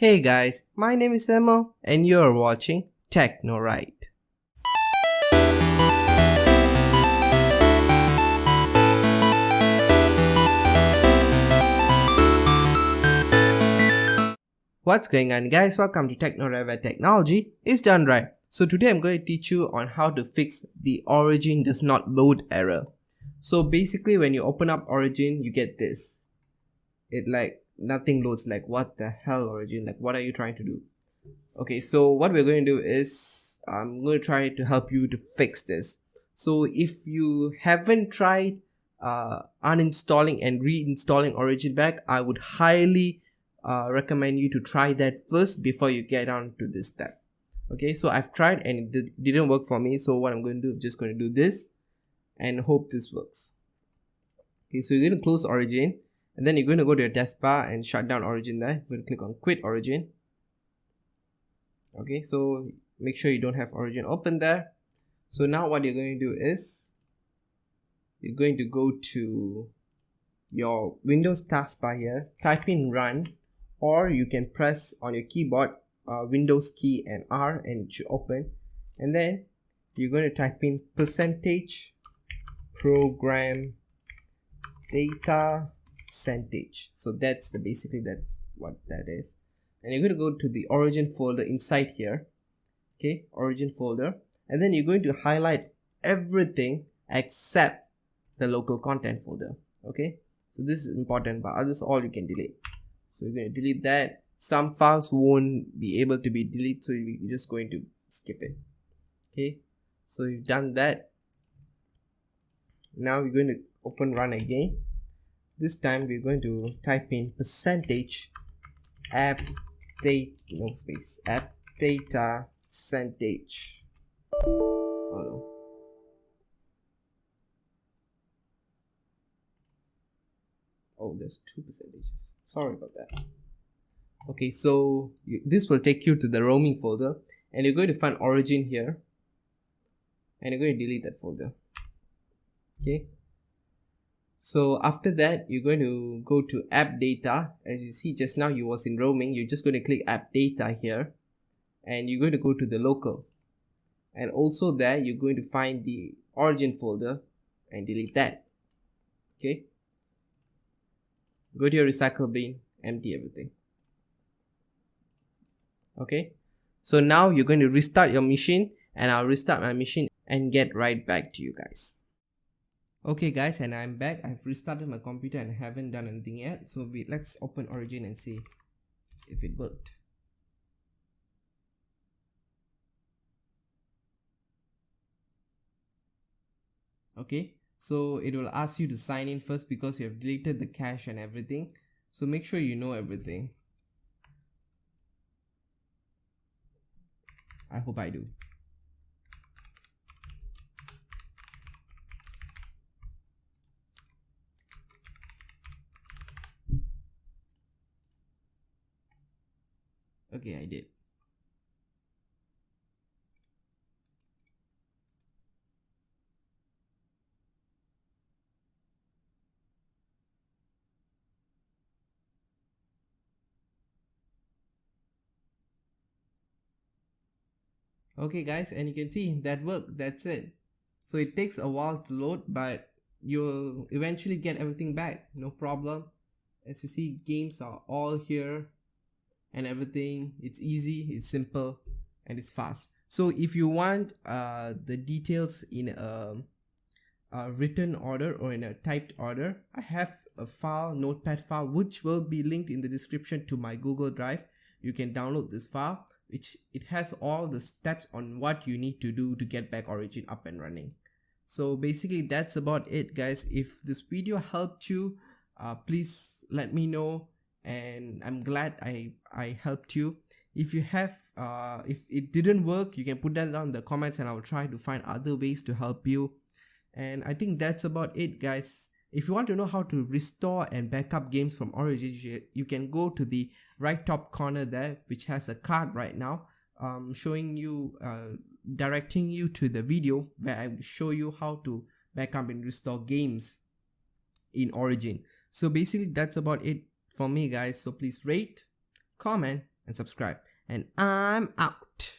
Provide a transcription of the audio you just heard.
Hey guys, my name is Emma and you're watching Techno Right. What's going on guys, welcome to Techno Right, where technology is done right. So today I'm going to teach you on how to fix the Origin does not load error. So basically when you open up Origin you get this. It like nothing loads, like what the hell Origin, like what are you trying to do? Okay, so what we're going to do is I'm going to try to help you to fix this. So if you haven't tried uninstalling and reinstalling Origin back, I would highly recommend you to try that first before you get on to this step. Okay, so I've tried and it didn't work for me. So what I'm going to do, I'm just going to do this and hope this works. Okay, so you're going to close Origin and then you're going to go to your taskbar and shut down Origin there. You're going to click on quit Origin. Okay, so make sure you don't have Origin open there. So now what you're going to do is you're going to go to your Windows taskbar here, type in run, or you can press on your keyboard Windows key and R and it should open, and then you're going to type in percentage program data percentage. So that's basically that's what that is. And you're going to go to the Origin folder inside here. Okay, Origin folder, and then you're going to highlight everything except the local content folder. Okay, so this is important, but others all you can delete. So you're going to delete that. Some files won't be able to be deleted, so you're just going to skip it. Okay, so you've done that. Now we're going to open run again. This time we're going to type in percentage AppData, no space, AppData percentage. Oh no. Oh, there's 2 percentages. Sorry about that. Okay, so this will take you to the roaming folder, and you're going to find Origin here, and you're going to delete that folder. Okay. So after that, you're going to go to AppData. As you see just now, you was in roaming. You're just going to click AppData here, and you're going to go to the local, and also there you're going to find the Origin folder and delete that. Okay, go to your recycle bin, empty everything. Okay, so now you're going to restart your machine, and I'll restart my machine and get right back to you guys. Okay guys, and I'm back. I've restarted my computer and haven't done anything yet, so let's open Origin and see if it worked. Okay, so it will ask you to sign in first because you have deleted the cache and everything, so make sure you know everything. I hope I do. Okay, I did. Okay guys, and you can see that worked. That's it. So it takes a while to load, but you'll eventually get everything back, no problem. As you see, games are all here and everything. It's easy, it's simple, and it's fast. So if you want the details in a written order or in a typed order, I have a file, notepad file, which will be linked in the description to my Google Drive. You can download this file, which it has all the steps on what you need to do to get back Origin up and running. So basically that's about it guys. If this video helped you, please let me know, and I'm glad I helped you. If you have if it didn't work, you can put that down in the comments and I'll try to find other ways to help you. And I think that's about it guys. If you want to know how to restore and backup games from Origin, you can go to the right top corner there, which has a card right now showing you directing you to the video where I will show you how to backup and restore games in Origin. So basically that's about it for me guys. So please rate, comment, and and subscribe. And I'm out.